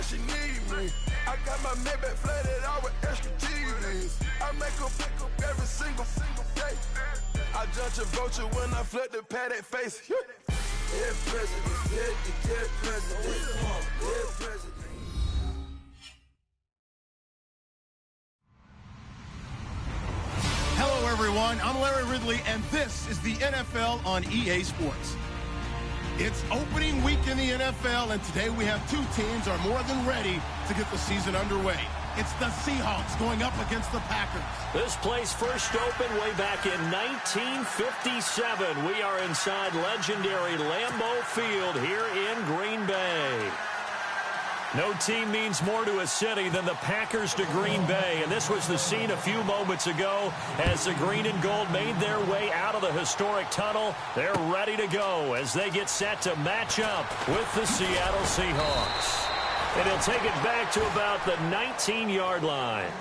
she need me. I got my Maybach flooded out with extra cheese. I make her pick up every single day. I judge a vulture when I flip the Paddock face. Dead president, dead president, dead president. Hello, everyone. I'm Larry Ridley, and this is the NFL on EA Sports. It's opening week in the NFL, and today we have two teams are more than ready to get the season underway. It's the Seahawks going up against the Packers. This place first opened way back in 1957. We are inside legendary Lambeau Field here in Green Bay. No team means more to a city than the Packers to Green Bay, and this was the scene a few moments ago as the green and gold made their way out of the historic tunnel. They're ready to go as they get set to match up with the Seattle Seahawks. And he'll take it back to about the 19-yard line.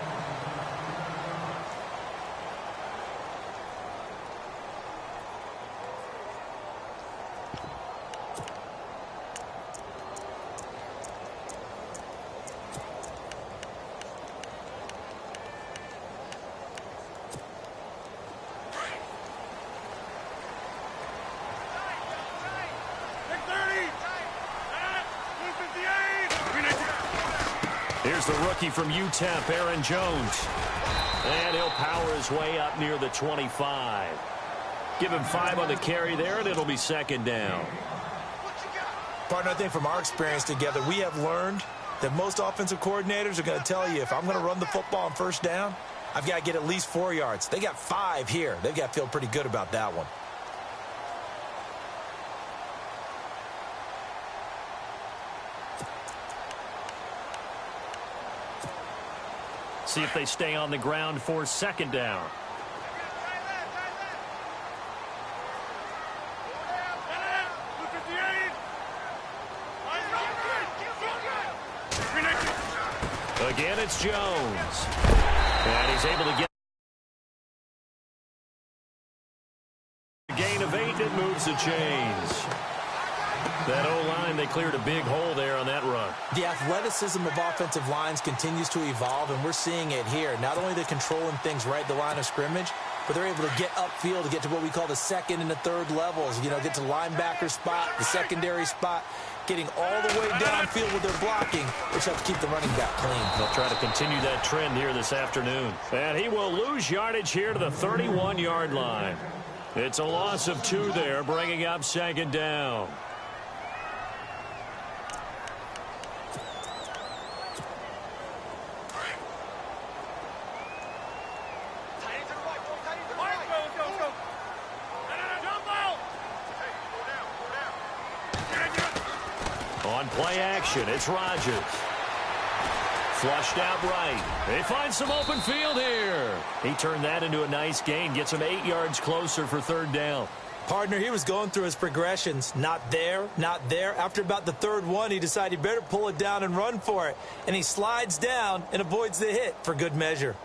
Here's the rookie from UTEP, Aaron Jones. And he'll power his way up near the 25. Give him 5 on the carry there, and it'll be second down. Partner, I think from our experience together, we have learned that most offensive coordinators are going to tell you, if I'm going to run the football on first down, I've got to get at least 4 yards. They got 5 here. They've got to feel pretty good about that one. See if they stay on the ground for second down. Again, it's Jones. And he's able to get a gain of 8. It moves the chains. That O-line, they cleared a big hole there on that run. The athleticism of offensive lines continues to evolve, and we're seeing it here. Not only they're controlling things right at the line of scrimmage, but they're able to get upfield to get to what we call the second and the third levels. You know, get to the linebacker spot, the secondary spot, getting all the way downfield with their blocking, which helps keep the running back clean. They'll try to continue that trend here this afternoon. And he will lose yardage here to the 31-yard line. It's a loss of 2 there, bringing up second down. On play action, it's Rodgers. Flushed out right. They find some open field here. He turned that into a nice gain. Gets him 8 yards closer for third down. Partner, he was going through his progressions. Not there, not there. After about the third one, he decided he better pull it down and run for it. And he slides down and avoids the hit for good measure.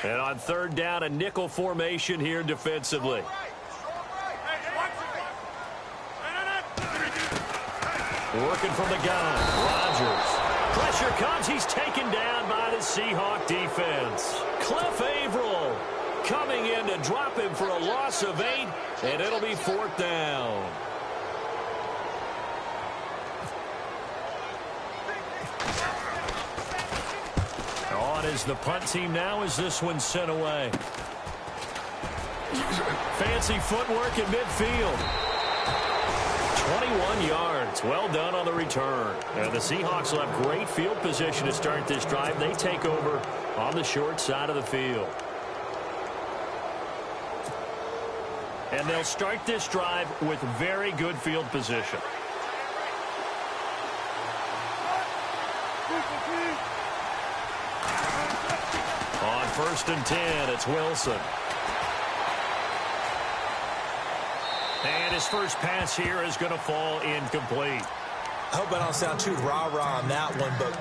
And on third down, a nickel formation here defensively. Working from the gun, Rodgers. Pressure comes. He's taken down by the Seahawk defense. Cliff Averill coming in to drop him for a loss of 8, and it'll be fourth down. On is the punt team now as this one's sent away. Fancy footwork in midfield. 21 yards. Well done on the return. And the Seahawks will have great field position to start this drive. They take over on the short side of the field. And they'll start this drive with very good field position. On 1st and 10, it's Wilson. And his first pass here is going to fall incomplete. I hope I don't sound too rah-rah on that one, but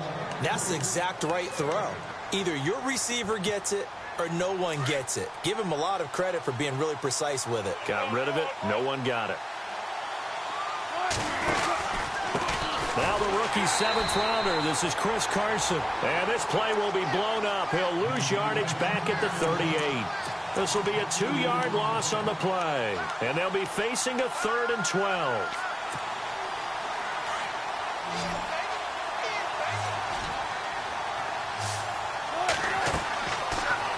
that's the exact right throw. Either your receiver gets it or no one gets it. Give him a lot of credit for being really precise with it. Got rid of it. No one got it. Now the rookie 7th rounder. This is Chris Carson. And this play will be blown up. He'll lose yardage back at the 38. This will be a 2-yard loss on the play. And they'll be facing a 3rd and 12.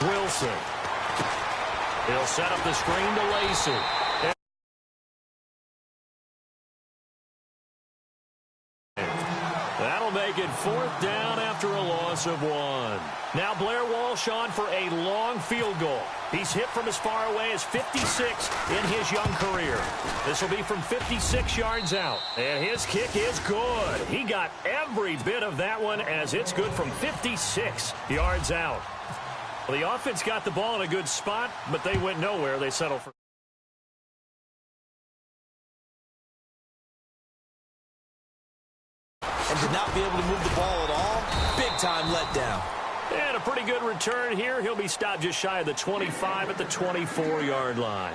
Wilson. He'll set up the screen to Lacey. That'll make it 4th down after a loss of 1. Now Blair Walsh on for a long field goal. He's hit from as far away as 56 in his young career. This will be from 56 yards out. And his kick is good. He got every bit of that one as it's good from 56 yards out. Well, the offense got the ball in a good spot, but they went nowhere. They settled for... And did not be able to move the ball at all. Big-time letdown. And a pretty good return here. He'll be stopped just shy of the 25 at the 24-yard line.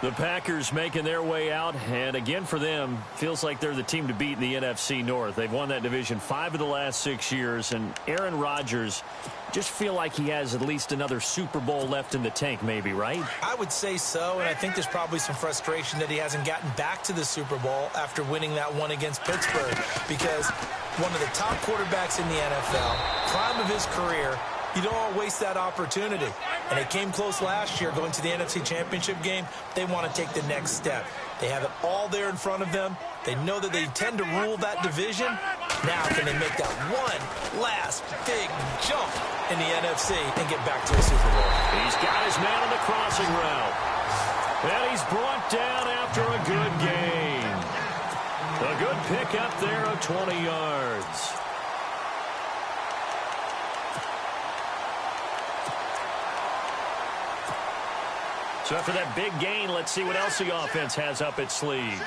The Packers making their way out, and again for them, feels like they're the team to beat in the NFC North. They've won that division 5 of the last 6 years, and Aaron Rodgers just feel like he has at least another Super Bowl left in the tank maybe, right? I would say so, and I think there's probably some frustration that he hasn't gotten back to the Super Bowl after winning that one against Pittsburgh, because one of the top quarterbacks in the NFL, prime of his career, you don't want to waste that opportunity. And they came close last year going to the NFC Championship game. They want to take the next step. They have it all there in front of them. They know that they tend to rule that division. Now can they make that one last big jump in the NFC and get back to the Super Bowl? He's got his man on the crossing route. And he's brought down after a good gain. A good pick up there of 20 yards. So after that big gain, let's see what else the offense has up its sleeve.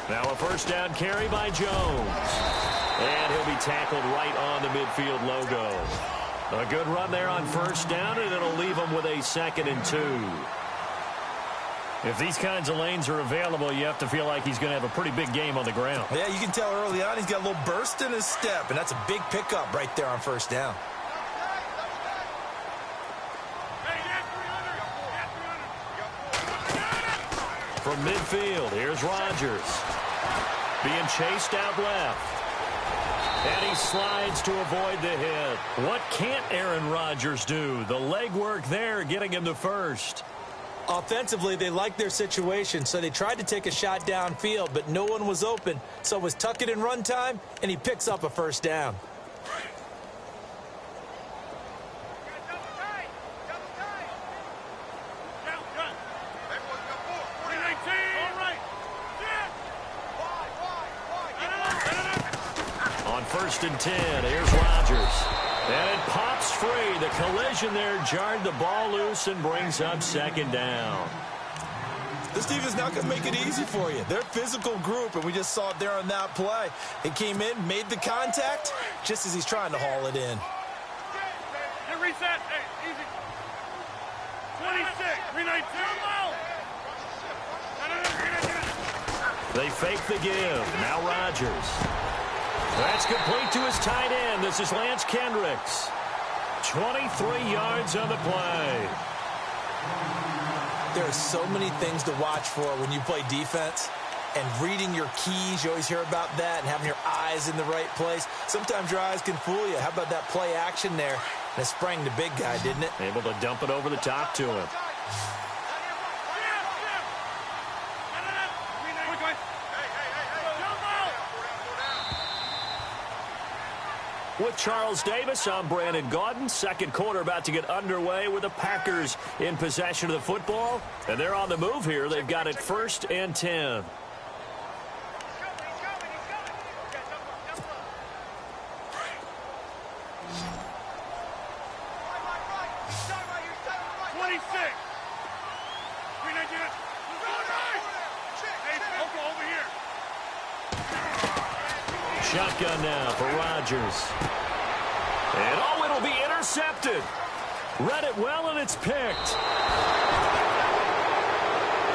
Now a 1st down carry by Jones. And he'll be tackled right on the midfield logo. A good run there on 1st down, and it'll leave him with a 2nd and 2. If these kinds of lanes are available, you have to feel like he's going to have a pretty big game on the ground. Yeah, you can tell early on he's got a little burst in his step, and that's a big pickup right there on 1st down. From midfield, here's Rodgers. Being chased out left. And he slides to avoid the hit. What can't Aaron Rodgers do? The legwork there getting him to 1st. Offensively, they liked their situation, so they tried to take a shot downfield, but no one was open. So it was tuck it in run time, and he picks up a 1st down. On 1st and 10, here's Rodgers. And it pops free. The collision there jarred the ball loose and brings up 2nd down. This team is not going to make it easy for you. They're a physical group, and we just saw it there on that play. It came in, made the contact, just as he's trying to haul it in. Get reset. Hey, easy. 26, 319. They fake the give. Now Rodgers. That's complete to his tight end. This is Lance Kendricks. 23 yards on the play. There are so many things to watch for when you play defense. And reading your keys, you always hear about that, and having your eyes in the right place. Sometimes your eyes can fool you. How about that play action there? And it sprang the big guy, didn't it? Able to dump it over the top to him. With Charles Davis, I'm Brandon Gaudin. 2nd quarter about to get underway with the Packers in possession of the football. And they're on the move here. They've got it 1st and 10. Over here. Shotgun now for Rodgers. And oh, it'll be intercepted. Read it well, and it's picked.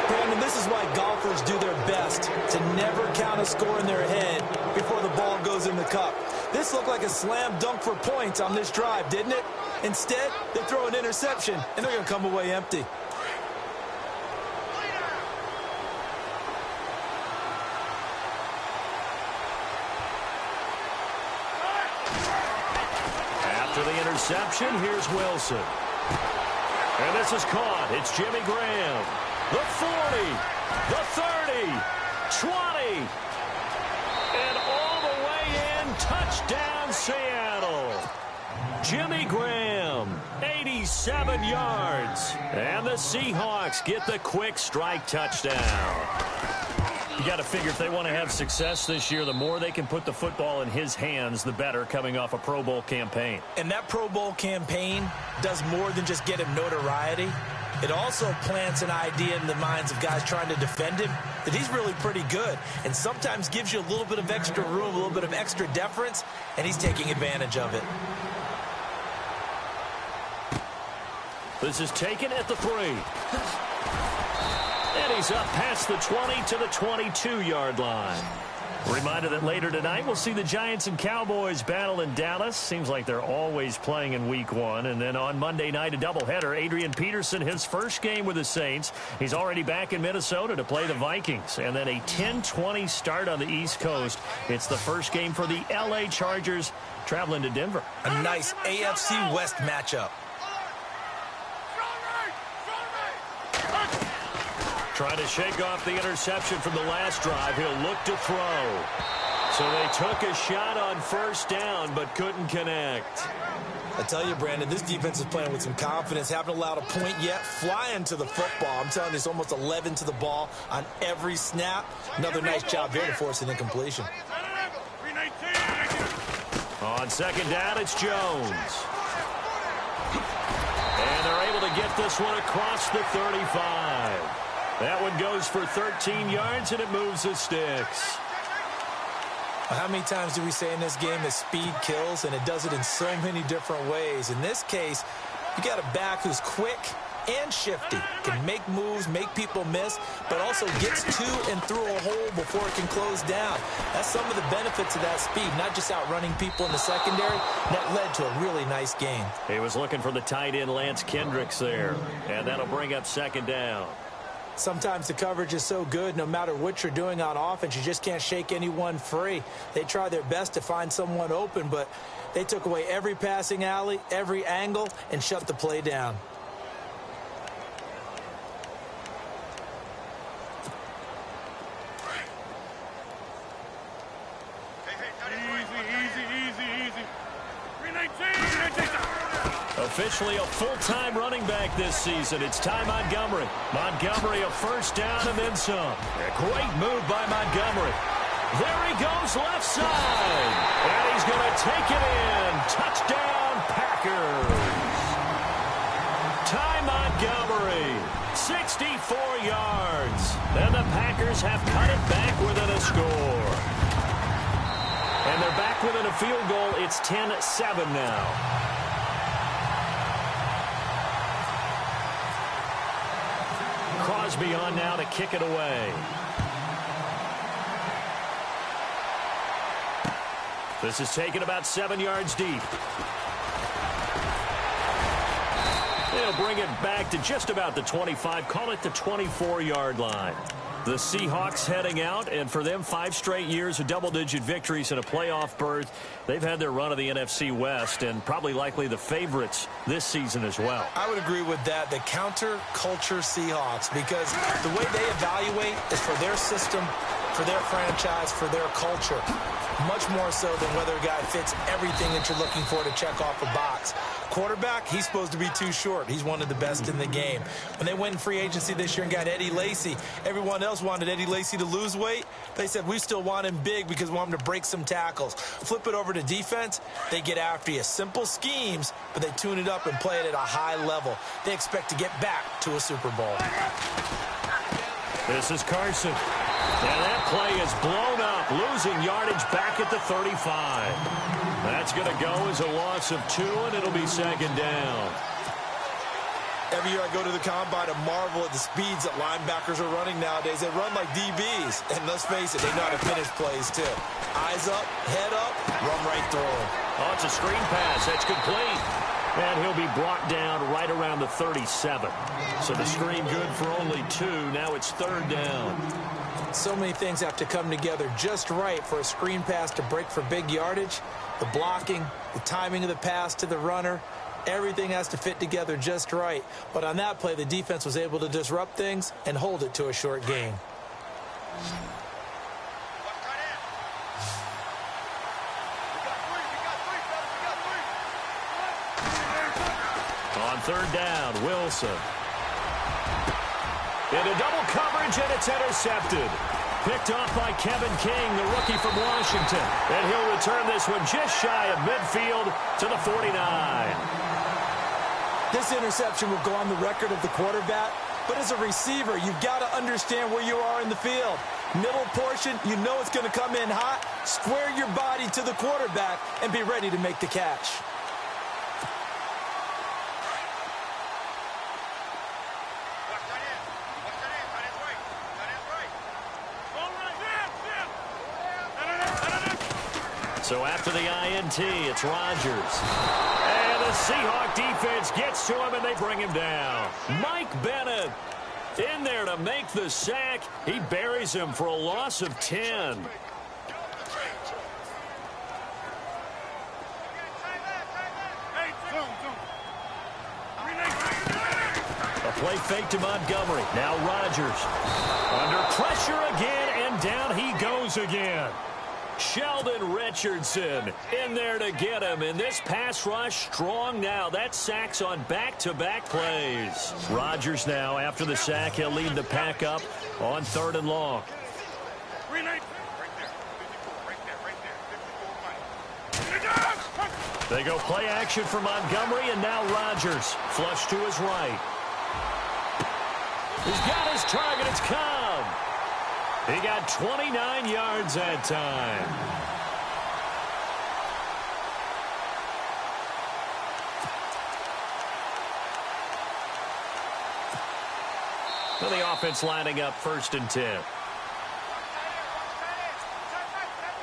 Brandon, this is why golfers do their best to never count a score in their head before the ball goes in the cup. This looked like a slam dunk for points on this drive, didn't it? Instead, they throw an interception, and they're going to come away empty. After the interception, here's Wilson. And this is caught. It's Jimmy Graham. The 40, the 30, 20, and all the way in. Touchdown, Seattle. Jimmy Graham, 87 yards. And the Seahawks get the quick strike touchdown. You got to figure if they want to have success this year, the more they can put the football in his hands, the better, coming off a Pro Bowl campaign. And that Pro Bowl campaign does more than just get him notoriety. It also plants an idea in the minds of guys trying to defend him that he's really pretty good, and sometimes gives you a little bit of extra room, a little bit of extra deference, and he's taking advantage of it. This is taken at the 3. And he's up past the 20 to the 22-yard line. Reminder that later tonight we'll see the Giants and Cowboys battle in Dallas. Seems like they're always playing in Week 1. And then on Monday night, a doubleheader. Adrian Peterson, his first game with the Saints. He's already back in Minnesota to play the Vikings. And then a 10-20 start on the East Coast. It's the first game for the L.A. Chargers traveling to Denver. A nice AFC West matchup. Trying to shake off the interception from the last drive. He'll look to throw. So they took a shot on first down, but couldn't connect. I tell you, Brandon, this defense is playing with some confidence. Haven't allowed a point yet. Flying to the football. I'm telling you, it's almost 11 to the ball on every snap. Another nice job there to force an incompletion. On second down, it's Jones. And they're able to get this one across the 35. That one goes for 13 yards, and it moves the sticks. How many times do we say in this game that speed kills, and it does it in so many different ways? In this case, you got a back who's quick and shifty, can make moves, make people miss, but also gets to and through a hole before it can close down. That's some of the benefits of that speed, not just outrunning people in the secondary. That led to a really nice game. He was looking for the tight end Lance Kendricks there, and that'll bring up second down. Sometimes the coverage is so good, no matter what you're doing on offense, you just can't shake anyone free. They try their best to find someone open, but they took away every passing alley, every angle, and shut the play down. Officially a full-time running back this season. It's Ty Montgomery. Montgomery a first down and then some. A great move by Montgomery. There he goes left side. And he's going to take it in. Touchdown Packers. Ty Montgomery, 64 yards. And the Packers have cut it back within a score. And they're back within a field goal. It's 10-7 now. Crosby on now to kick it away. This is taken about 7 yards deep. They'll bring it back to just about the 25. Call it the 24-yard line. The Seahawks heading out, and for them, 5 straight years of double-digit victories and a playoff berth. They've had their run of the NFC West and probably likely the favorites this season as well. I would agree with that. The counter-culture Seahawks, because the way they evaluate is for their system, for their franchise, for their culture. Much more so than whether a guy fits everything that you're looking for to check off a box. Quarterback, he's supposed to be too short. He's one of the best in the game. When they went in free agency this year and got Eddie Lacy, everyone else wanted Eddie Lacy to lose weight. They said, we still want him big because we want him to break some tackles. Flip it over to defense, they get after you. Simple schemes, but they tune it up and play it at a high level. They expect to get back to a Super Bowl. This is Carson. And that play is blown up, losing yardage back at the 35. That's going to go as a loss of 2, and it'll be second down. Every year I go to the combine and marvel at the speeds that linebackers are running nowadays. They run like DBs. And let's face it, they know how to finish plays too. Eyes up, head up, run right through them. Oh, it's a screen pass. That's complete. And he'll be brought down right around the 37. So the screen good for only 2. Now it's third down. So many things have to come together just right for a screen pass to break for big yardage. The blocking, the timing of the pass to the runner, everything has to fit together just right. But on that play, the defense was able to disrupt things and hold it to a short gain. On third down, Wilson. Into double coverage, and it's intercepted. Picked off by Kevin King, the rookie from Washington. And he'll return this one just shy of midfield to the 49. This interception will go on the record of the quarterback, but as a receiver, you've got to understand where you are in the field. Middle portion, you know it's going to come in hot. Square your body to the quarterback and be ready to make the catch. So after the INT, it's Rodgers. And the Seahawk defense gets to him, and they bring him down. Mike Bennett in there to make the sack. He buries him for a loss of 10. A play fake to Montgomery. Now Rodgers. Under pressure again, and down he goes again. Sheldon Richardson in there to get him, and this pass rush strong now. That sack's on back-to-back plays. Rodgers now, after the sack, he'll lead the pack up on 3rd and long. They go play action for Montgomery, and now Rodgers flush to his right. He's got his target. It's come. He got 29 yards that time. So the offense lining up 1st and 10.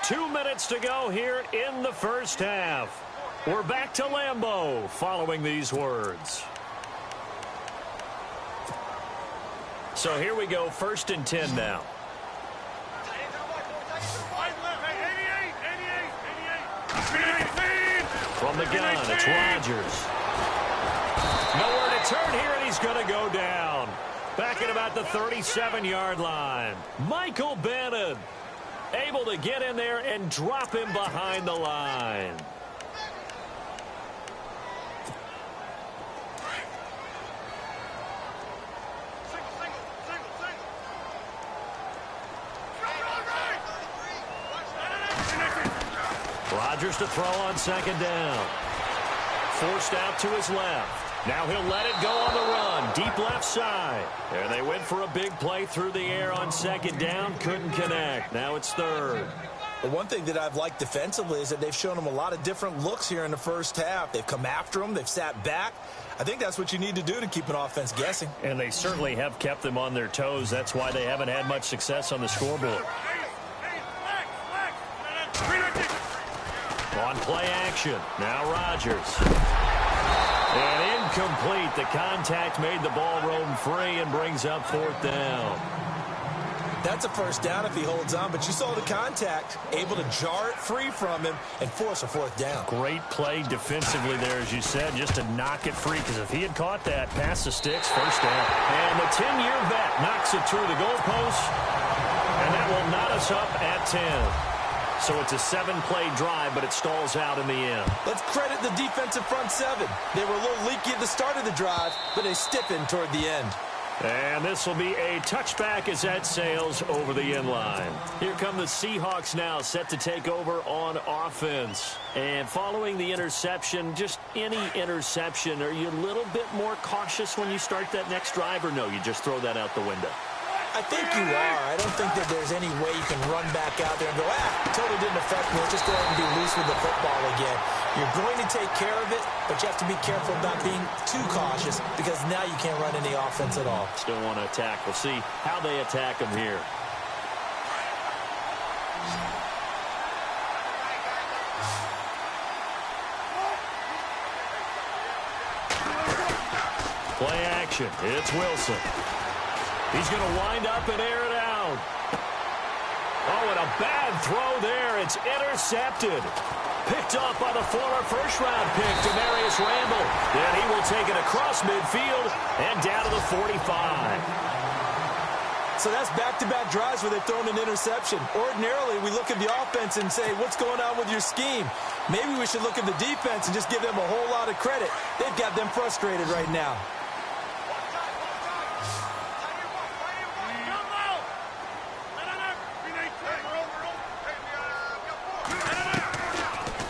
2 minutes to go here in the first half. We're back to Lambeau following these words. So here we go, 1st and 10 now. From the gun, it's Rodgers. Nowhere to turn here, and he's going to go down. Back at about the 37-yard line. Michael Bennett able to get in there and drop him behind the line. Rodgers to throw on 2nd down. Forced out to his left. Now he'll let it go on the run. Deep left side. And they went for a big play through the air on 2nd down. Couldn't connect. Now it's 3rd. The one thing that I've liked defensively is that they've shown them a lot of different looks here in the first half. They've come after them. They've sat back. I think that's what you need to do to keep an offense guessing. And they certainly have kept them on their toes. That's why they haven't had much success on the scoreboard. On play action. Now Rodgers. And incomplete. The contact made the ball roam free and brings up 4th down. That's a first down if he holds on, but you saw the contact, able to jar it free from him and force a 4th down. Great play defensively there, as you said, just to knock it free, because if he had caught that, past the sticks, 1st down. And the 10-year vet knocks it through the goalpost, and that will knot us up at 10. So it's a 7-play drive, but it stalls out in the end. Let's credit the defensive front 7. They were a little leaky at the start of the drive, but they stiffened toward the end. And this will be a touchback as that sails over the end line. Here come the Seahawks now, set to take over on offense. And following the interception, just any interception, are you a little bit more cautious when you start that next drive, or no, you just throw that out the window? I think you are. I don't think that there's any way you can run back out there and go, totally didn't affect me. Let's just go ahead and be loose with the football again. You're going to take care of it, but you have to be careful about being too cautious because now you can't run any offense at all. Still want to attack. We'll see how they attack him here. Play action. It's Wilson. He's going to wind up and air it out. Oh, and a bad throw there. It's intercepted. Picked off by the former first-round pick, Demarius Randall. And he will take it across midfield and down to the 45. So that's back-to-back drives where they've thrown an interception. Ordinarily, we look at the offense and say, what's going on with your scheme? Maybe we should look at the defense and just give them a whole lot of credit. They've got them frustrated right now.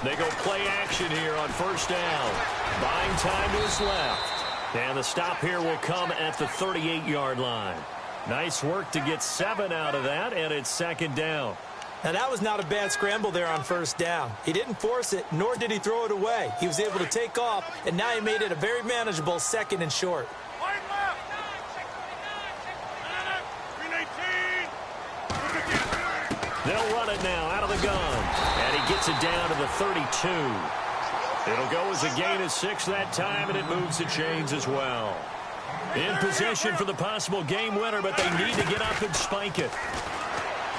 They go play action here on first down. Buying time to his left. And the stop here will come at the 38-yard line. Nice work to get 7 out of that, and it's second down. Now, that was not a bad scramble there on first down. He didn't force it, nor did he throw it away. He was able to take off, and now he made it a very manageable second and short. They'll run it now out of the gun. And he gets it down to the 32. It'll go as a gain of 6 that time, and it moves the chains as well. In position for the possible game winner, but they need to get up and spike it.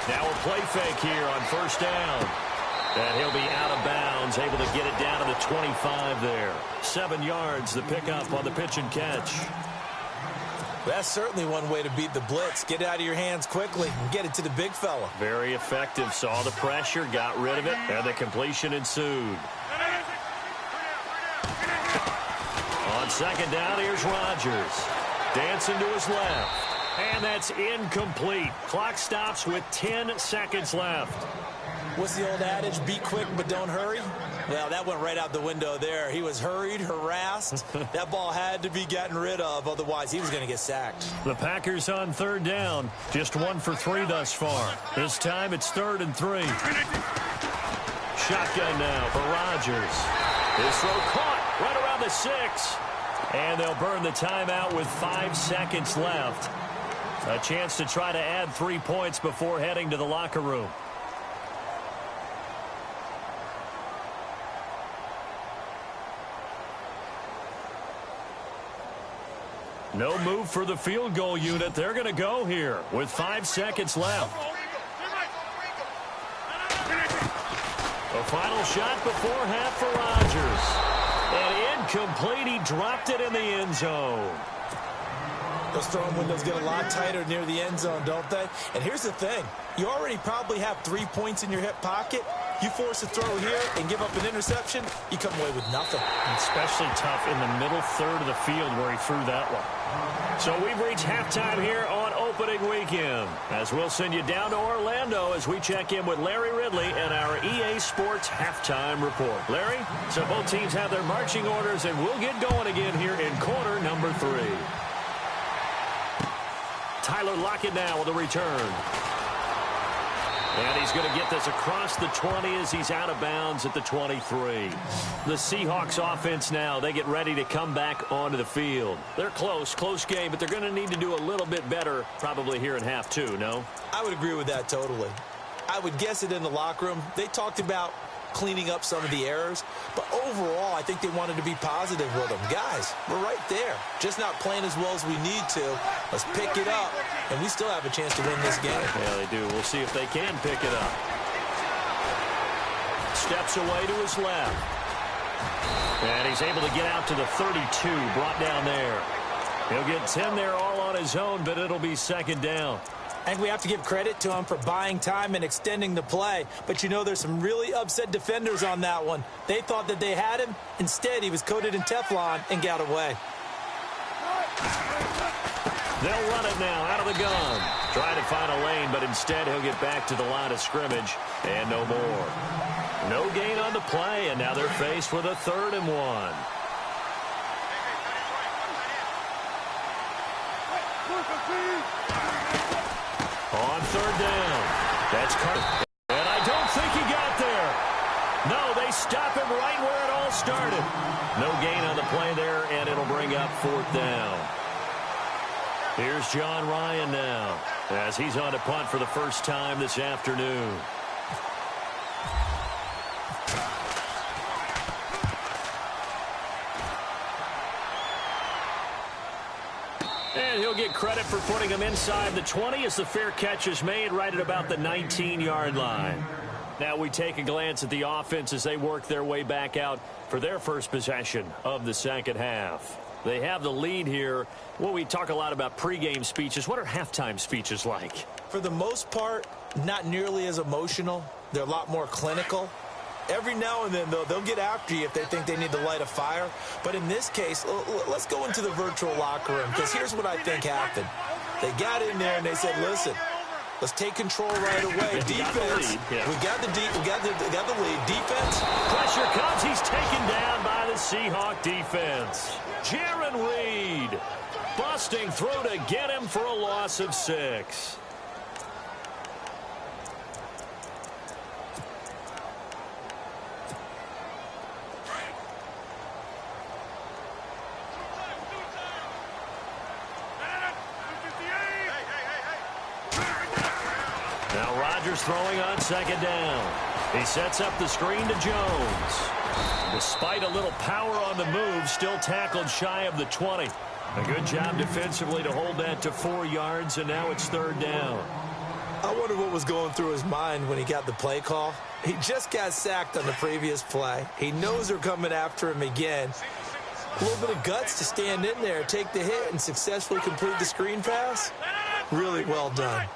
Now a play fake here on first down. And he'll be out of bounds, able to get it down to the 25 there. 7 yards, the pickup on the pitch and catch. That's certainly one way to beat the blitz. Get it out of your hands quickly and get it to the big fella. Very effective. Saw the pressure, got rid of it, and the completion ensued. On second down, here's Rodgers. Dancing to his left. And that's incomplete. Clock stops with 10 seconds left. What's the old adage? Be quick, but don't hurry? Well, that went right out the window there. He was hurried, harassed. That ball had to be gotten rid of, otherwise he was going to get sacked. The Packers on third down. Just 1 for 3 thus far. This time it's 3rd and 3. Shotgun now for Rodgers. His throw caught right around the 6. And they'll burn the timeout with 5 seconds left. A chance to try to add 3 points before heading to the locker room. No move for the field goal unit. They're going to go here with 5 seconds left. A final shot before half for Rodgers. And incomplete. He dropped it in the end zone. Those throwing windows get a lot tighter near the end zone, don't they? And here's the thing. You already probably have 3 points in your hip pocket. You force a throw here and give up an interception, you come away with nothing. Especially tough in the middle third of the field where he threw that one. So we've reached halftime here on opening weekend. As we'll send you down to Orlando as we check in with Larry Ridley and our EA Sports halftime report. Larry, so both teams have their marching orders, and we'll get going again here in quarter number 3. Tyler Lockett now with a return. And he's going to get this across the 20 as he's out of bounds at the 23. The Seahawks offense now, they get ready to come back onto the field. They're close game, but they're going to need to do a little bit better probably here in half 2, no? I would agree with that totally. I would guess it in the locker room. They talked about cleaning up some of the errors, but overall I think they wanted to be positive with them. Guys, we're right there, just not playing as well as we need to. Let's pick it up, and we still have a chance to win this game. Yeah, they do. We'll see if they can pick it up. Steps away to his left, and he's able to get out to the 32, brought down there. He'll get 10 there all on his own, but it'll be second down. I think we have to give credit to him for buying time and extending the play. But, you know, there's some really upset defenders on that one. They thought that they had him. Instead, he was coated in Teflon and got away. They'll run it now out of the gun. Trying to find a lane, but instead he'll get back to the line of scrimmage. And no more. No gain on the play, and now they're faced with a 3rd and 1. On third down. That's cut. And I don't think he got there. No, they stop him right where it all started. No gain on the play there, and it'll bring up fourth down. Here's John Ryan now as he's on to punt for the first time this afternoon. And he'll get credit for putting him inside the 20 as the fair catch is made right at about the 19-yard line. Now we take a glance at the offense as they work their way back out for their first possession of the second half. They have the lead here. Well, we talk a lot about pregame speeches. What are halftime speeches like? For the most part, not nearly as emotional. They're a lot more clinical. Every now and then, though, they'll get after you if they think they need to light a fire. But in this case, let's go into the virtual locker room, because here's what I think happened. They got in there and they said, listen, let's take control right away. Defense, we got the lead. Defense. Pressure comes. He's taken down by the Seahawk defense. Jaron Reed busting through to get him for a loss of 6. Now Rodgers throwing on second down. He sets up the screen to Jones. Despite a little power on the move, still tackled shy of the 20. A good job defensively to hold that to 4 yards, and now it's third down. I wonder what was going through his mind when he got the play call. He just got sacked on the previous play. He knows they're coming after him again. A little bit of guts to stand in there, take the hit, and successfully complete the screen pass. Really well done.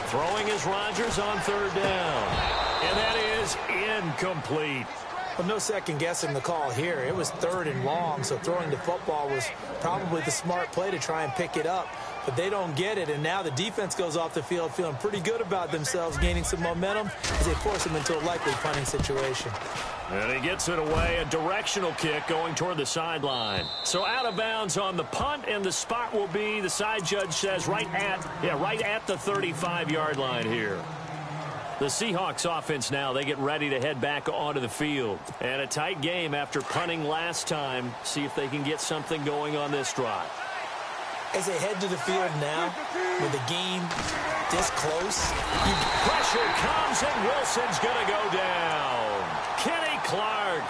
Throwing is Rodgers on third down. And that is incomplete. Well, no second guessing the call here. It was third and long, so throwing the football was probably the smart play to try and pick it up. But they don't get it, and now the defense goes off the field feeling pretty good about themselves, gaining some momentum as they force them into a likely punting situation. And he gets it away, a directional kick going toward the sideline. So out of bounds on the punt, and the spot will be, the side judge says, right at the 35-yard line here. The Seahawks offense now, they get ready to head back onto the field. And a tight game after punting last time. See if they can get something going on this drive. As they head to the field now, with the game this close. Pressure comes, and Wilson's going to go down. Kenny Clark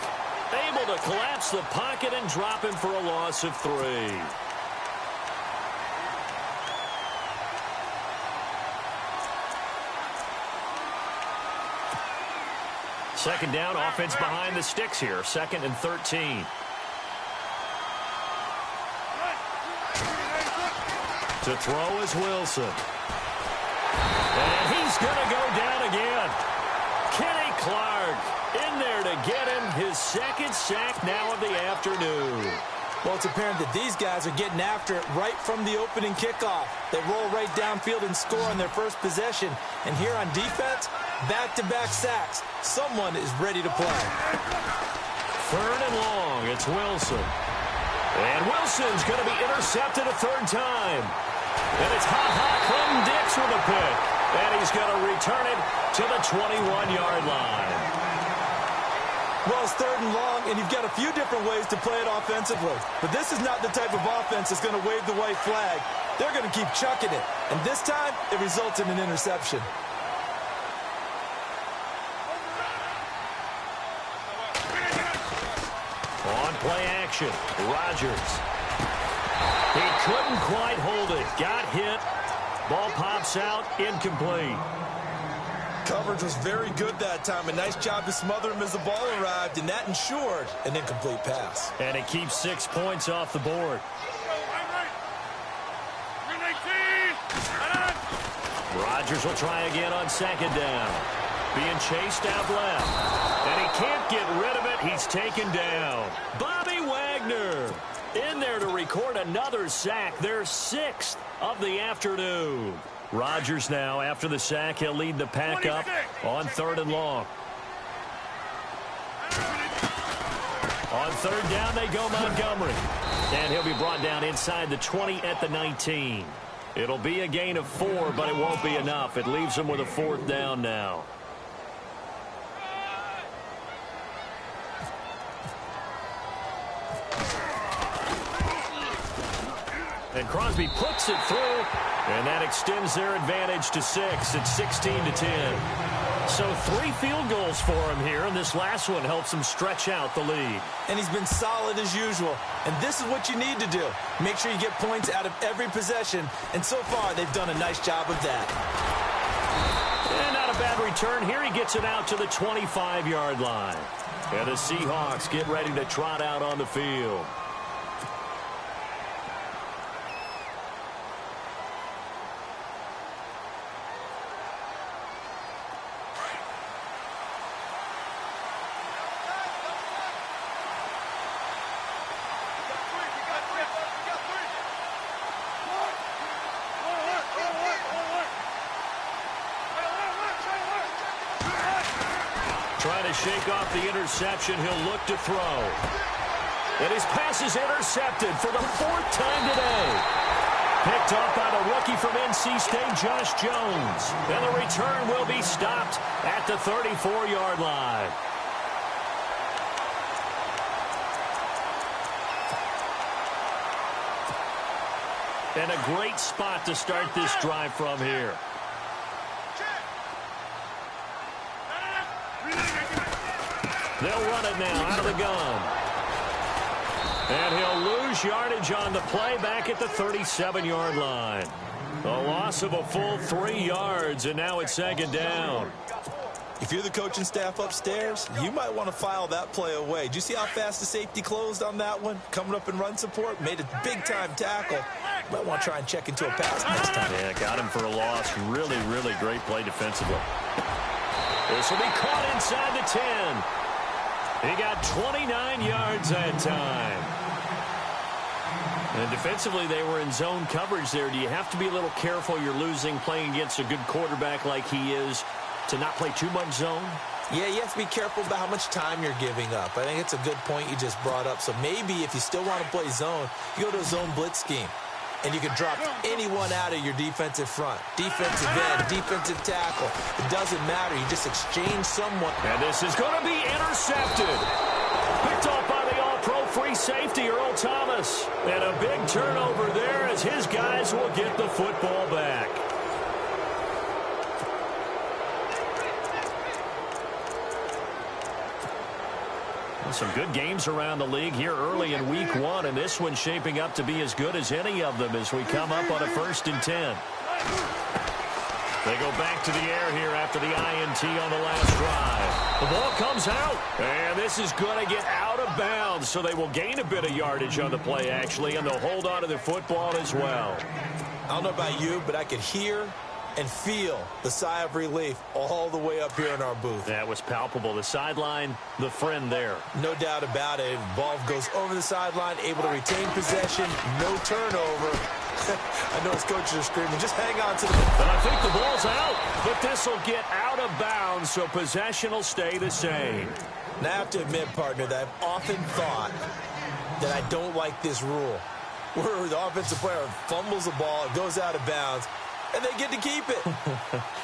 able to collapse the pocket and drop him for a loss of 3. Second down, offense behind the sticks here. 2nd and 13. To throw is Wilson. And he's going to go down again. Kenny Clark in there to get him his 2nd sack now of the afternoon. Well, it's apparent that these guys are getting after it right from the opening kickoff. They roll right downfield and score on their first possession. And here on defense, back-to-back sacks. Someone is ready to play. 3rd and long, it's Wilson. And Wilson's going to be intercepted a 3rd time. And it's Clem Dix with a pick. And he's going to return it to the 21-yard line. Well, it's 3rd and long, and you've got a few different ways to play it offensively. But this is not the type of offense that's going to wave the white flag. They're going to keep chucking it. And this time, it results in an interception. On play action, Rodgers. He couldn't quite hold it. Got hit. Ball pops out, incomplete. Coverage was very good that time. A nice job to smother him as the ball arrived, and that ensured an incomplete pass. And it keeps 6 points off the board. Rodgers will try again on 2nd down. Being chased out left. And he can't get rid of it. He's taken down. Bobby Wagner in there to record another sack. Their 6th of the afternoon. Rodgers now, after the sack, he'll lead the pack up on 3rd and long. On 3rd down, they go Montgomery. And he'll be brought down inside the 20 at the 19. It'll be a gain of 4, but it won't be enough. It leaves them with a 4th down now. And Crosby puts it through, and that extends their advantage to 6. It's 16-10. So 3 field goals for him here, and this last one helps him stretch out the lead. And he's been solid as usual. And this is what you need to do. Make sure you get points out of every possession. And so far, they've done a nice job of that. And not a bad return here. He gets it out to the 25-yard line. And the Seahawks get ready to trot out on the field. Trying to shake off the interception. He'll look to throw. And his pass is intercepted for the 4th time today. Picked off by the rookie from NC State, Josh Jones. And the return will be stopped at the 34-yard line. And a great spot to start this drive from here. They'll run it now out of the gun. And he'll lose yardage on the play back at the 37-yard line. A loss of a full 3 yards, and now it's 2nd down. If you're the coaching staff upstairs, you might want to file that play away. Did you see how fast the safety closed on that one? Coming up in run support, made a big-time tackle. Might want to try and check into a pass next time. Yeah, got him for a loss. Really, really great play defensively. This will be caught inside the 10. He got 29 yards that time. And defensively, they were in zone coverage there. Do you have to be a little careful? You're losing playing against a good quarterback like he is to not play too much zone? Yeah, you have to be careful about how much time you're giving up. I think it's a good point you just brought up. So maybe if you still want to play zone, you go to a zone blitz scheme. And you can drop anyone out of your defensive front. Defensive end, defensive tackle. It doesn't matter. You just exchange someone. And this is going to be intercepted. Picked off by the all-pro free safety, Earl Thomas. And a big turnover there as his guys will get the football back. Some good games around the league here early in week 1, and this one's shaping up to be as good as any of them as we come up on a 1st and 10. They go back to the air here after the INT on the last drive. The ball comes out, and this is going to get out of bounds, so they will gain a bit of yardage on the play, actually, and they'll hold on to the football as well. I don't know about you, but I could hear and feel the sigh of relief all the way up here in our booth. That was palpable. The sideline, the friend there. No doubt about it. Ball goes over the sideline, able to retain possession, no turnover. I know his coaches are screaming, just hang on to the ball. And I think the ball's out, but this will get out of bounds, so possession will stay the same. And I have to admit, partner, that I've often thought that I don't like this rule, where the offensive player fumbles the ball, it goes out of bounds, and they get to keep it.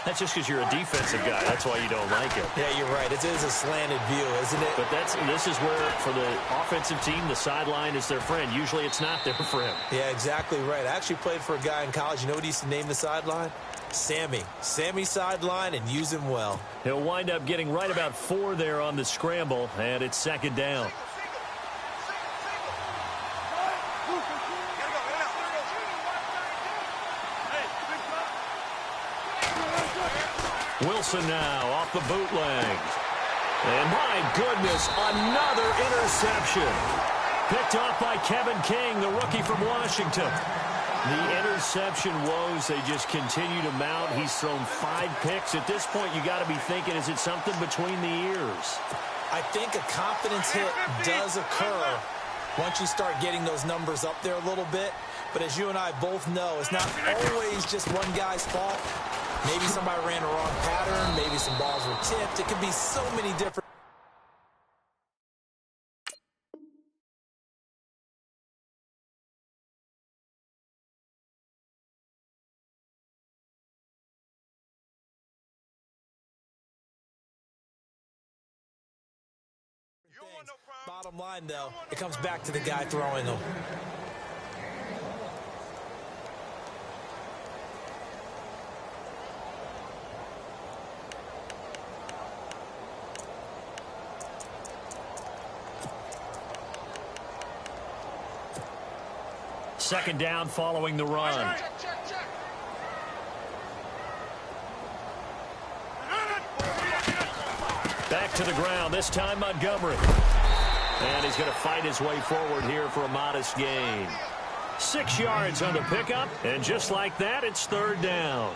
That's just because you're a defensive guy. That's why you don't like it. Yeah, you're right. It is a slanted view, isn't it? But this is where, for the offensive team, the sideline is their friend. Usually it's not there for him. Yeah, exactly right. I actually played for a guy in college. You know what he used to name the sideline? Sammy. Sammy sideline, and use him well. He'll wind up getting right about 4 there on the scramble, and it's 2nd down. Wilson now off the bootleg. And my goodness, another interception. Picked off by Kevin King, the rookie from Washington. The interception woes, they just continue to mount. He's thrown 5 picks. At this point, you got to be thinking, is it something between the ears? I think a confidence hit does occur once you start getting those numbers up there a little bit. But as you and I both know, it's not always just one guy's fault. Maybe somebody ran a wrong pattern. Maybe some balls were tipped. It could be so many different. Bottom line, though, it comes back to the guy throwing them. Second down following the run. Back to the ground, this time Montgomery. And he's going to fight his way forward here for a modest gain. 6 yards on the pickup, and just like that, it's third down.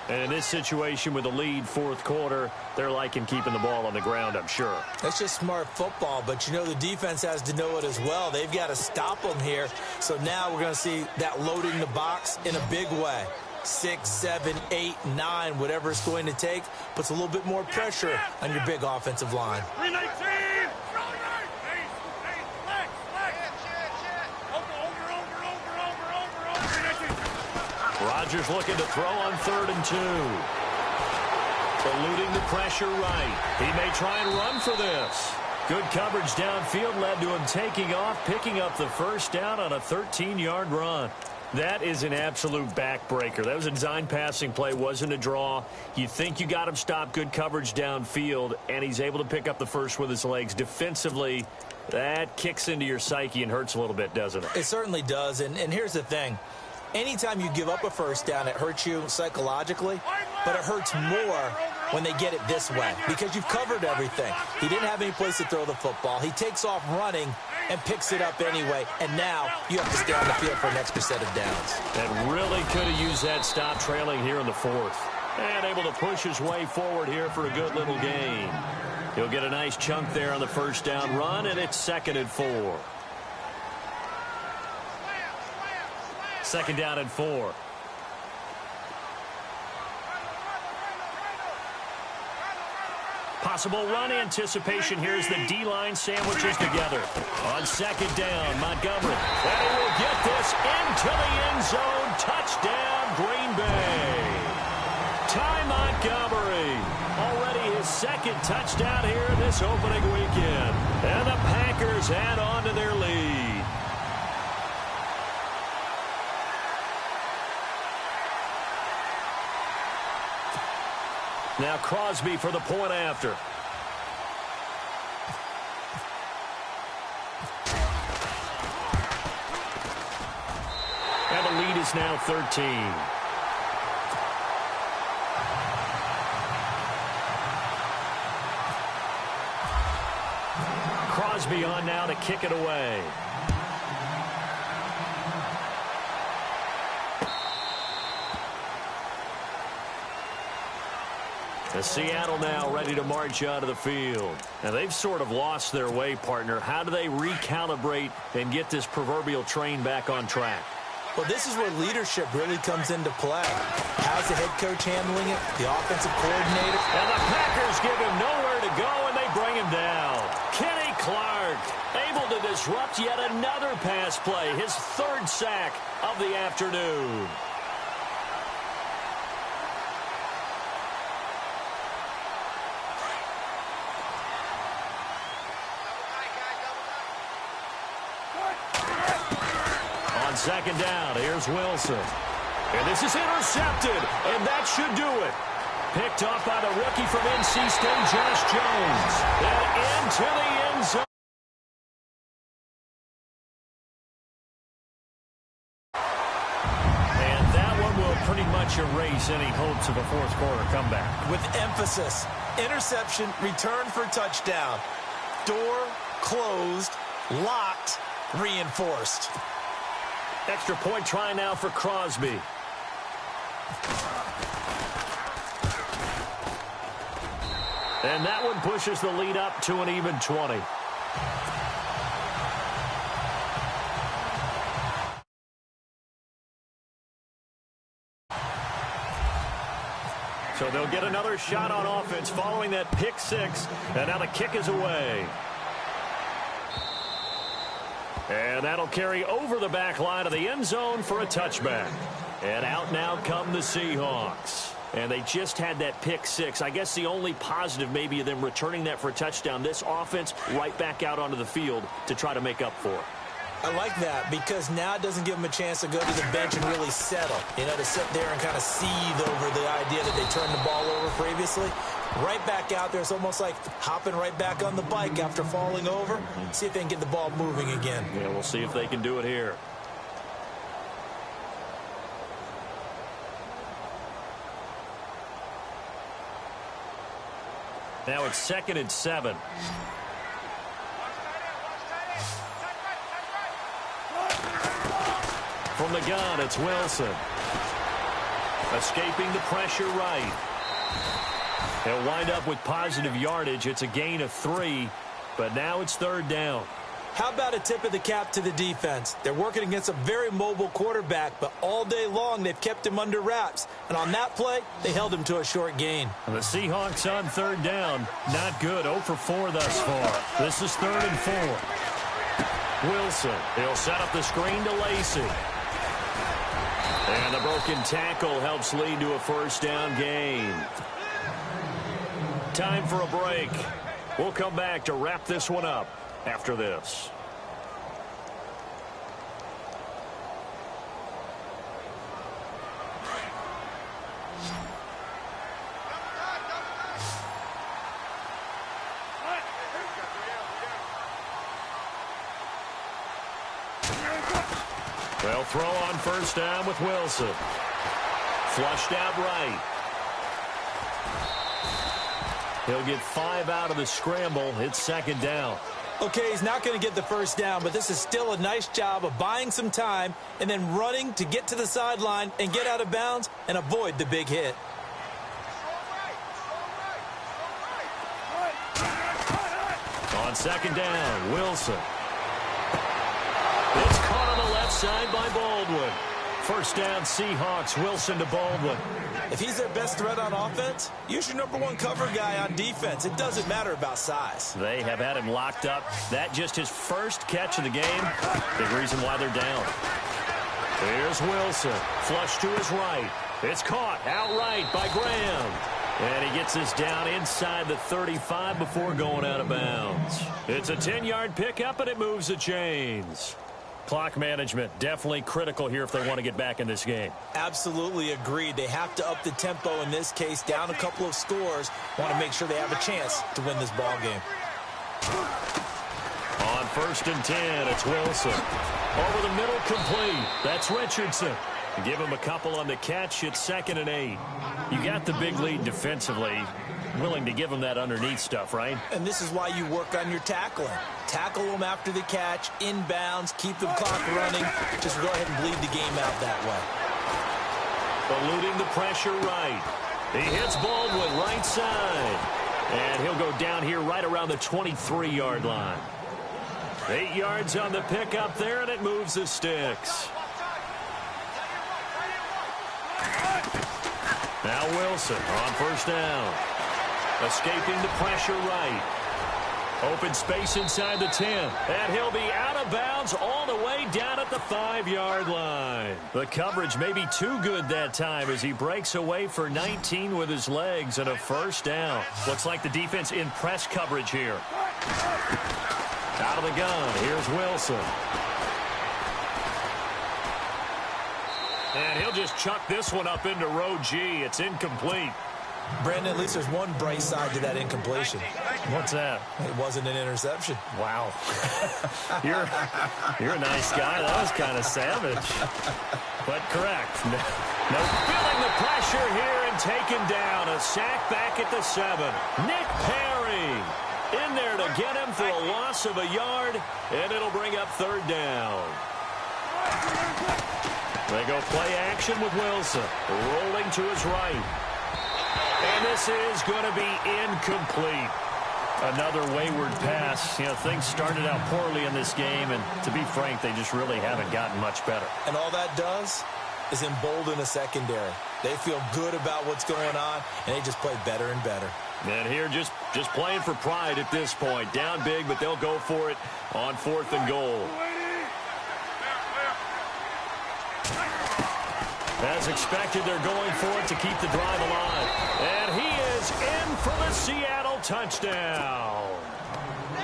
And in this situation with the lead fourth quarter, they're liking keeping the ball on the ground, I'm sure. That's just smart football, but you know the defense has to know it as well. They've got to stop them here. So now we're going to see that loading the box in a big way. 6, 7, 8, 9, whatever it's going to take, puts a little bit more pressure on your big offensive line. 319! Rodgers looking to throw on 3rd and 2. Eluding the pressure right. He may try and run for this. Good coverage downfield led to him taking off, picking up the first down on a 13-yard run. That is an absolute backbreaker. That was a design passing play, wasn't a draw. You think you got him stopped, good coverage downfield, and he's able to pick up the first with his legs. Defensively, that kicks into your psyche and hurts a little bit, doesn't it? It certainly does, and here's the thing. Anytime you give up a first down, it hurts you psychologically, but it hurts more when they get it this way because you've covered everything. He didn't have any place to throw the football. He takes off running and picks it up anyway, and now you have to stay on the field for an extra set of downs. And really could have used that stop trailing here in the fourth. And able to push his way forward here for a good little gain. He'll get a nice chunk there on the first down run, and it's 2nd and 4. 2nd down and 4. Possible run anticipation here as the D-line sandwiches together. On 2nd down, Montgomery. And he will get this into the end zone. Touchdown, Green Bay. Ty Montgomery. Already his 2nd touchdown here this opening weekend. And the Packers add on to their lead. Now Crosby for the point after. And the lead is now 13. Crosby on now to kick it away. Seattle now ready to march out of the field. Now they've sort of lost their way, partner. How do they recalibrate and get this proverbial train back on track? Well, this is where leadership really comes into play. How's the head coach handling it? The offensive coordinator? And the Packers give him nowhere to go, and they bring him down. Kenny Clark able to disrupt yet another pass play. His 3rd sack of the afternoon. On 2nd down, here's Wilson. And this is intercepted, and that should do it. Picked off by the rookie from NC State, Josh Jones. And into the end zone. And that one will pretty much erase any hopes of a fourth quarter comeback. With emphasis, interception, return for touchdown. Door closed, locked, reinforced. Extra point try now for Crosby. And that one pushes the lead up to an even 20. So they'll get another shot on offense following that pick six. And now the kick is away. And that'll carry over the back line of the end zone for a touchback. And out now come the Seahawks. And they just had that pick six. I guess the only positive maybe of them returning that for a touchdown. This offense right back out onto the field to try to make up for it. I like that because now it doesn't give them a chance to go to the bench and really settle. You know, to sit there and kind of seethe over the idea that they turned the ball over previously. Right back out there. It's almost like hopping right back on the bike after falling over. See if they can get the ball moving again. Yeah, we'll see if they can do it here. Now it's 2nd and 7. From the gun, it's Wilson. Escaping the pressure right. He'll wind up with positive yardage. It's a gain of 3, but now it's 3rd down. How about a tip of the cap to the defense? They're working against a very mobile quarterback, but all day long they've kept him under wraps. And on that play, they held him to a short gain. And the Seahawks on 3rd down. Not good. 0 for 4 thus far. This is 3rd and 4. Wilson. He'll set up the screen to Lacey. And the broken tackle helps lead to a 1st down gain. Time for a break. We'll come back to wrap this one up after this. They'll throw on 1st down with Wilson. Flushed out right. He'll get 5 out of the scramble. It's 2nd down. Okay, he's not going to get the 1st down, but this is still a nice job of buying some time and then running to get to the sideline and get out of bounds and avoid the big hit. On 2nd down, Wilson. It's caught on the left side by Baldwin. 1st down, Seahawks. Wilson to Baldwin. If he's their best threat on offense, use your #1 cover guy on defense. It doesn't matter about size. They have had him locked up. That just his first catch of the game. Big reason why they're down. Here's Wilson. Flush to his right. It's caught outright by Graham. And he gets this down inside the 35 before going out of bounds. It's a 10-yard pickup, and it moves the chains. Clock management, definitely critical here if they want to get back in this game. Absolutely agreed. They have to up the tempo in this case, down a couple of scores. Want to make sure they have a chance to win this ball game. On 1st and 10, it's Wilson. Over the middle, complete. That's Richardson. Give him a couple on the catch. It's 2nd and 8. You got the big lead defensively. Willing to give him that underneath stuff, right? And this is why you work on your tackling. Tackle them after the catch, inbounds, keep the clock running. Just go ahead and bleed the game out that way. Eluding the pressure right. He hits Baldwin right side. And he'll go down here right around the 23-yard line. 8 yards on the pickup there, and it moves the sticks. Now Wilson on 1st down. Escaping the pressure right. Open space inside the 10. And he'll be out of bounds all the way down at the 5-yard line. The coverage may be too good that time as he breaks away for 19 with his legs and a 1st down. Looks like the defense in press coverage here. Out of the gun, here's Wilson. And he'll just chuck this one up into row G. It's incomplete. Brandon, at least there's one bright side to that incompletion. What's that? It wasn't an interception. Wow. You're a nice guy. That was kind of savage. But correct. No, feeling the pressure here and taken down. A sack back at the 7. Nick Perry in there to get him for a loss of a yard, and it'll bring up 3rd down. They go play action with Wilson. Rolling to his right. And this is going to be incomplete. Another wayward pass. You know, things started out poorly in this game, and to be frank, they just really haven't gotten much better. And all that does, is embolden a secondary. They feel good about what's going on, and they just play better and better. And here just playing for pride at this point. Down big, but they'll go for it on 4th and goal. As expected, they're going for it to keep the drive alive. And he is in for the Seattle touchdown.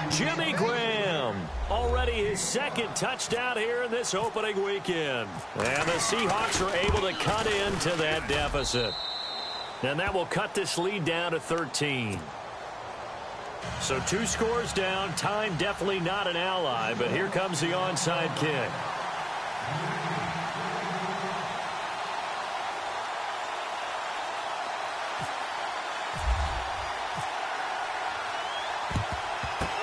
Jimmy Graham, already his 2nd touchdown here in this opening weekend. And the Seahawks are able to cut into that deficit. And that will cut this lead down to 13. So 2 scores down. Time definitely not an ally, but here comes the onside kick.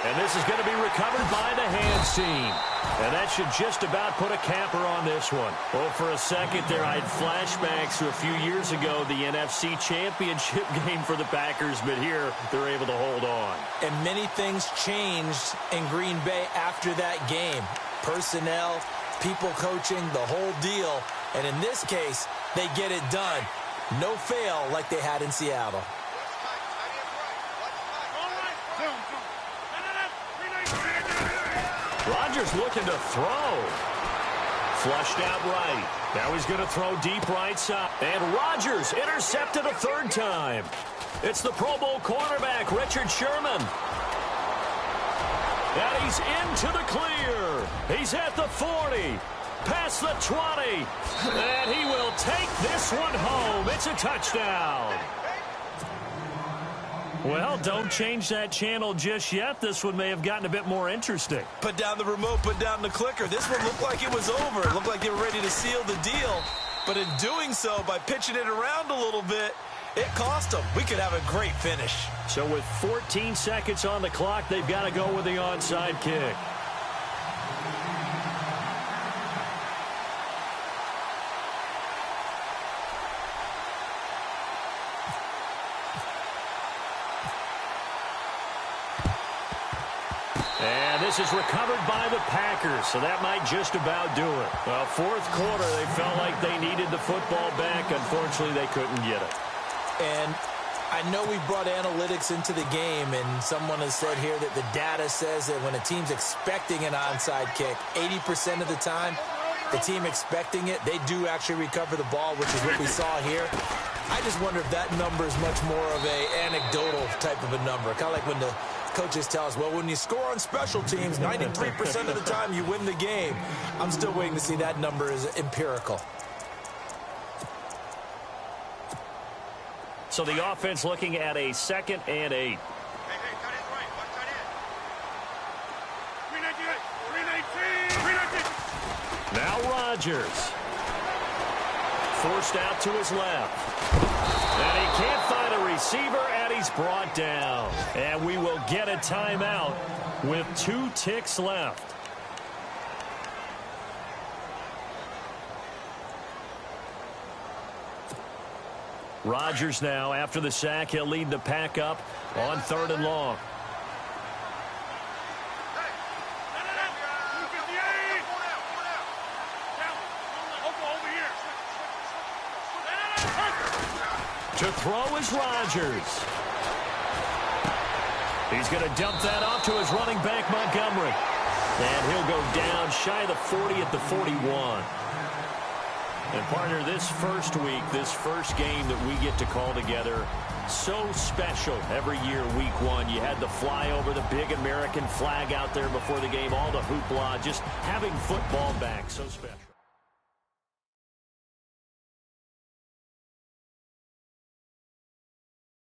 And this is going to be recovered by the hands team. And that should just about put a capper on this one. Well, for a second there, I had flashbacks to a few years ago, the NFC Championship game for the Packers, but here they're able to hold on. And many things changed in Green Bay after that game. Personnel, people coaching, the whole deal. And in this case, they get it done. No fail like they had in Seattle. Rodgers looking to throw. Flushed out right. Now he's going to throw deep right side. And Rodgers intercepted a 3rd time. It's the Pro Bowl cornerback, Richard Sherman. And he's into the clear. He's at the 40. Past the 20. And he will take this one home. It's a touchdown. Well, don't change that channel just yet. This one may have gotten a bit more interesting. Put down the remote, put down the clicker. This one looked like it was over. It looked like they were ready to seal the deal. But in doing so, by pitching it around a little bit, it cost them. We could have a great finish. So with 14 seconds on the clock, they've got to go with the onside kick. And this is recovered by the Packers, so that might just about do it. Well, 4th quarter, they felt like they needed the football back. Unfortunately, they couldn't get it. And I know we brought analytics into the game, and someone has said here that the data says that when a team's expecting an onside kick, 80% of the time, the team expecting it, they do actually recover the ball, which is what we saw here. I just wonder if that number is much more of a anecdotal type of a number, kind of like when the coaches tell us, well, when you score on special teams, 93% of the time you win the game. I'm still waiting to see that number is empirical. So the offense looking at a 2nd and 8. Now Rodgers. Forced out to his left. And he can't find a receiver, and he's brought down. And we will get a timeout with 2 ticks left. Rodgers now, after the sack, he'll lead the pack up on 3rd and long. To throw is Rodgers. He's going to dump that off to his running back, Montgomery. And he'll go down shy of the 40 at the 41. And partner, this first week, this first game that we get to call together, so special every year, week 1. You had the flyover, the big American flag out there before the game, all the hoopla, just having football back, so special.